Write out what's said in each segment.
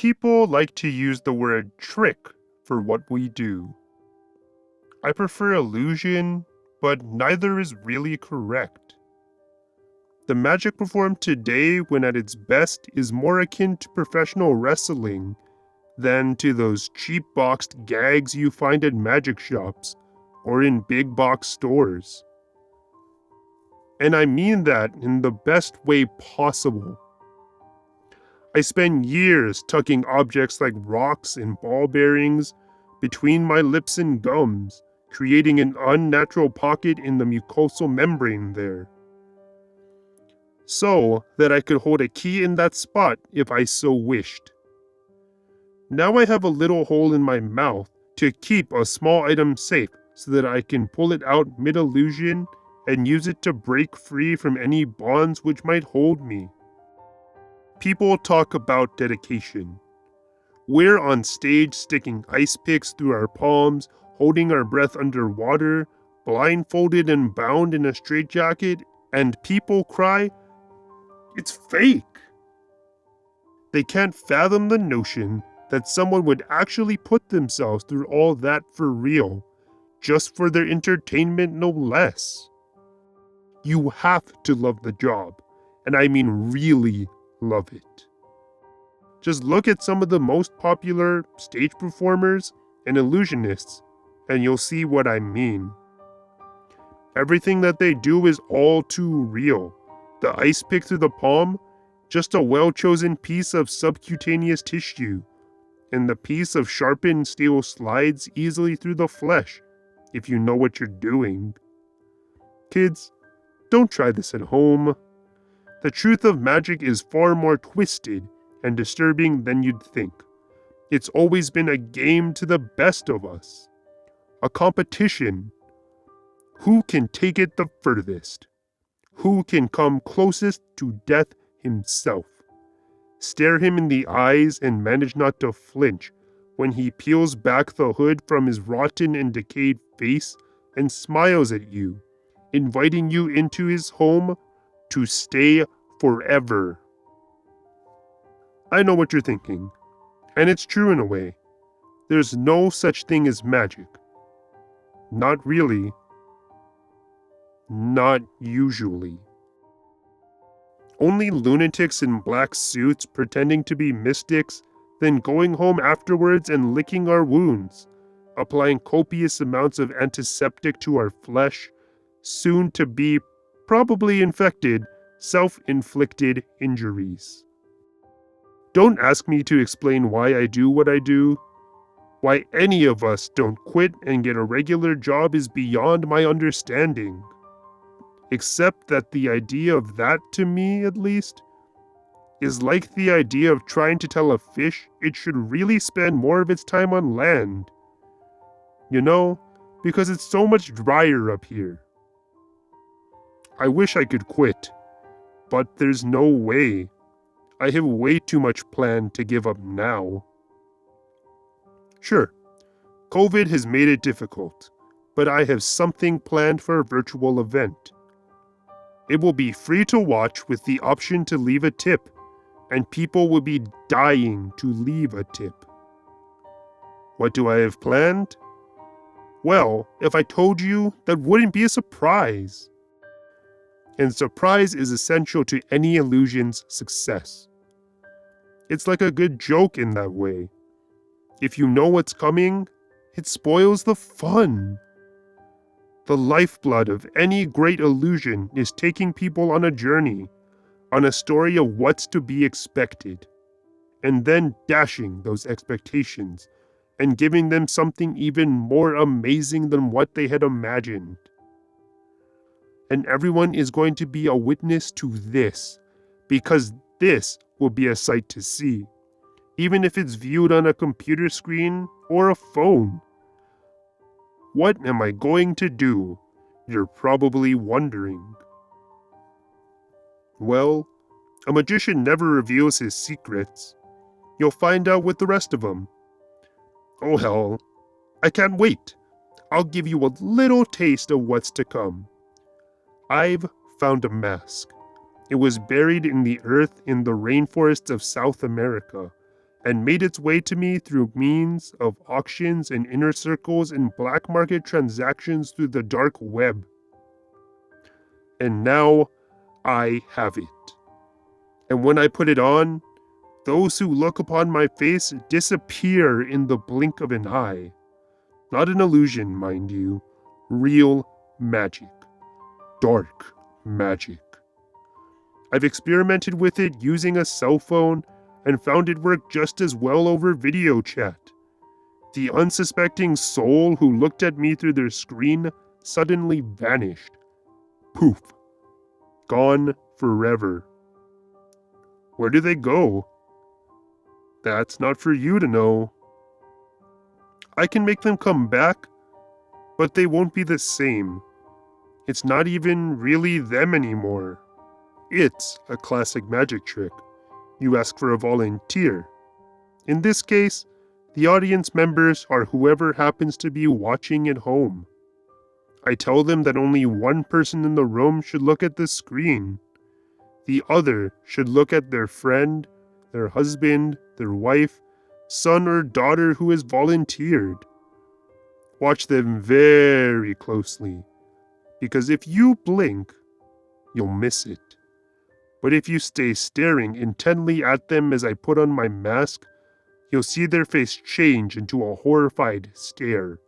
people like to use the word trick for what we do. I prefer illusion, but neither is really correct. The magic performed today, when at its best, is more akin to professional wrestling than to those cheap boxed gags you find at magic shops or in big box stores. And I mean that in the best way possible. I spend years tucking objects like rocks and ball bearings between my lips and gums, creating an unnatural pocket in the mucosal membrane there, so that I could hold a key in that spot if I so wished. Now I have a little hole in my mouth to keep a small item safe so that I can pull it out mid-illusion and use it to break free from any bonds which might hold me. People talk about dedication. We're on stage sticking ice picks through our palms, holding our breath underwater, blindfolded and bound in a straitjacket, and people cry, "It's fake!" They can't fathom the notion that someone would actually put themselves through all that for real, just for their entertainment no less. You have to love the job, and I mean really love it. Just look at some of the most popular stage performers and illusionists, and you'll see what I mean. Everything that they do is all too real. The ice pick through the palm, just a well-chosen piece of subcutaneous tissue, and the piece of sharpened steel slides easily through the flesh, if you know what you're doing. Kids, don't try this at home. The truth of magic is far more twisted and disturbing than you'd think. It's always been a game to the best of us. A competition. Who can take it the furthest? Who can come closest to death himself? Stare him in the eyes and manage not to flinch when he peels back the hood from his rotten and decayed face and smiles at you, inviting you into his home to stay forever. I know what you're thinking, and it's true in a way. There's no such thing as magic. Not really. Not usually. Only lunatics in black suits pretending to be mystics, then going home afterwards and licking our wounds, applying copious amounts of antiseptic to our flesh, soon to be probably infected, self-inflicted injuries. Don't ask me to explain why I do what I do. Why any of us don't quit and get a regular job is beyond my understanding. Except that the idea of that, to me at least, is like the idea of trying to tell a fish it should really spend more of its time on land. You know, because it's so much drier up here. I wish I could quit, but there's no way. I have way too much planned to give up now. Sure, COVID has made it difficult, but I have something planned for a virtual event. It will be free to watch with the option to leave a tip, and people will be dying to leave a tip. What do I have planned? Well, if I told you, that wouldn't be a surprise. And surprise is essential to any illusion's success. It's like a good joke in that way. If you know what's coming, it spoils the fun. The lifeblood of any great illusion is taking people on a journey, on a story of what's to be expected, and then dashing those expectations and giving them something even more amazing than what they had imagined. And everyone is going to be a witness to this, because this will be a sight to see, even if it's viewed on a computer screen or a phone. What am I going to do? You're probably wondering. Well, a magician never reveals his secrets. You'll find out with the rest of them. Oh hell, I can't wait. I'll give you a little taste of what's to come. I've found a mask. It was buried in the earth in the rainforests of South America, and made its way to me through means of auctions and inner circles and black market transactions through the dark web. And now I have it. And when I put it on, those who look upon my face disappear in the blink of an eye. Not an illusion, mind you. Real magic. Dark magic. I've experimented with it using a cell phone and found it worked just as well over video chat. The unsuspecting soul who looked at me through their screen suddenly vanished. Poof. Gone forever. Where do they go? That's not for you to know. I can make them come back, but they won't be the same. It's not even really them anymore. It's a classic magic trick. You ask for a volunteer. In this case, the audience members are whoever happens to be watching at home. I tell them that only one person in the room should look at the screen. The other should look at their friend, their husband, their wife, son or daughter who has volunteered. Watch them very closely, because if you blink, you'll miss it. But if you stay staring intently at them as I put on my mask, you'll see their face change into a horrified stare.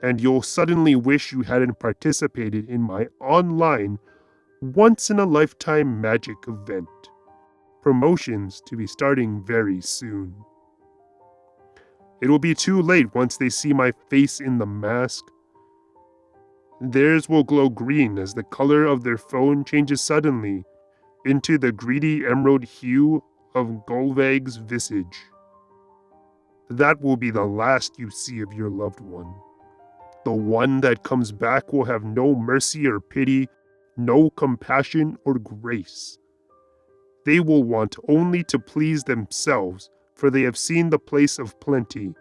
And you'll suddenly wish you hadn't participated in my online, once-in-a-lifetime magic event. Promotions to be starting very soon. It will be too late once they see my face in the mask. Theirs will glow green as the color of their phone changes suddenly into the greedy emerald hue of Golveg's visage. That will be the last you see of your loved one. The one that comes back will have no mercy or pity, no compassion or grace. They will want only to please themselves, for they have seen the place of plenty,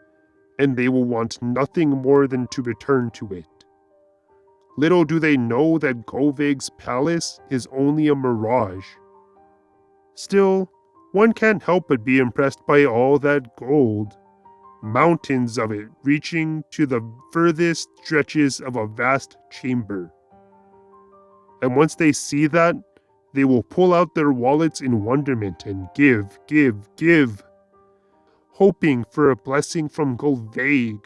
and they will want nothing more than to return to it. Little do they know that Golveg's palace is only a mirage. Still, one can't help but be impressed by all that gold. Mountains of it reaching to the furthest stretches of a vast chamber. And once they see that, they will pull out their wallets in wonderment and give, hoping for a blessing from Golveg.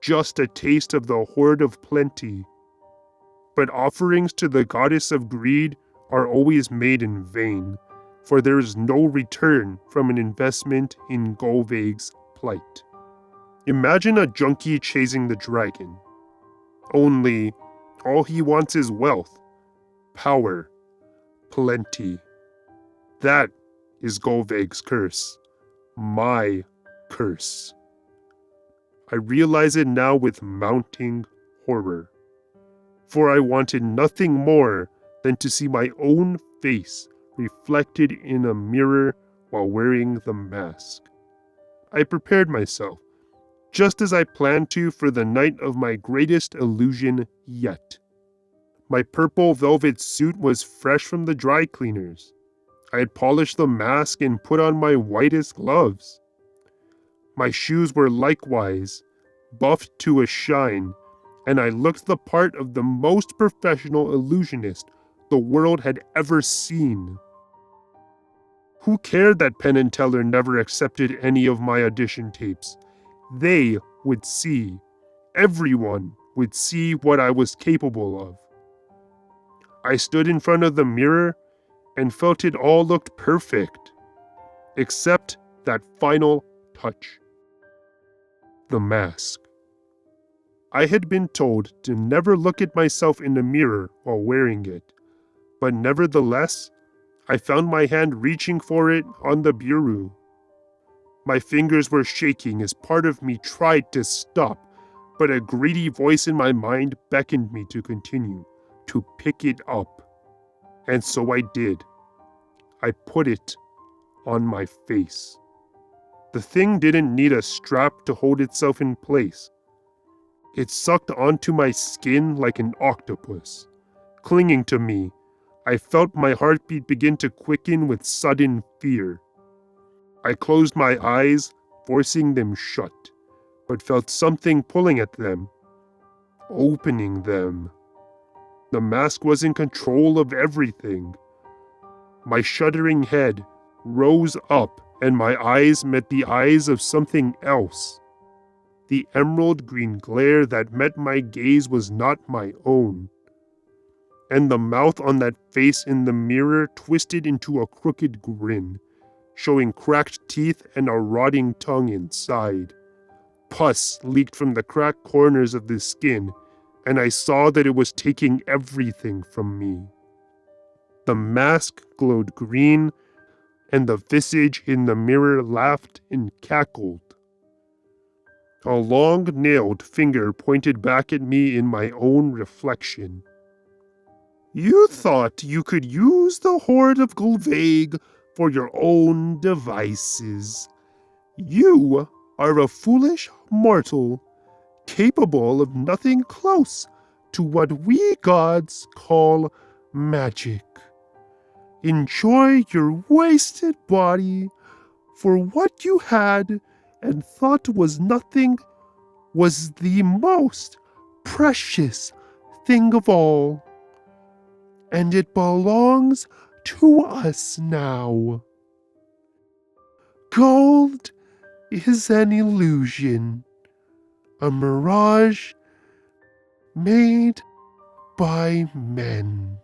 Just a taste of the hoard of plenty. But offerings to the goddess of greed are always made in vain, for there is no return from an investment in Golveg's plight. Imagine a junkie chasing the dragon. Only, all he wants is wealth, power, plenty. That is Golveg's curse. My curse. I realize it now with mounting horror. For I wanted nothing more than to see my own face reflected in a mirror while wearing the mask. I prepared myself, just as I planned to for the night of my greatest illusion yet. My purple velvet suit was fresh from the dry cleaners. I had polished the mask and put on my whitest gloves. My shoes were likewise buffed to a shine, and I looked the part of the most professional illusionist the world had ever seen. Who cared that Penn and Teller never accepted any of my audition tapes? They would see. Everyone would see what I was capable of. I stood in front of the mirror and felt it all looked perfect, except that final touch. The mask. I had been told to never look at myself in the mirror while wearing it, but nevertheless, I found my hand reaching for it on the bureau. My fingers were shaking as part of me tried to stop, but a greedy voice in my mind beckoned me to continue, to pick it up. And so I did. I put it on my face. The thing didn't need a strap to hold itself in place. It sucked onto my skin like an octopus. Clinging to me, I felt my heartbeat begin to quicken with sudden fear. I closed my eyes, forcing them shut, but felt something pulling at them, opening them. The mask was in control of everything. My shuddering head rose up, and my eyes met the eyes of something else. The emerald green glare that met my gaze was not my own. And the mouth on that face in the mirror twisted into a crooked grin, showing cracked teeth and a rotting tongue inside. Pus leaked from the cracked corners of the skin, and I saw that it was taking everything from me. The mask glowed green, and the visage in the mirror laughed and cackled. A long-nailed finger pointed back at me in my own reflection. You thought you could use the Horde of Gulvaig for your own devices. You are a foolish mortal, capable of nothing close to what we gods call magic. Enjoy your wasted body, for what you had and thought was nothing was the most precious thing of all. And it belongs to us now. Gold is an illusion, a mirage made by men.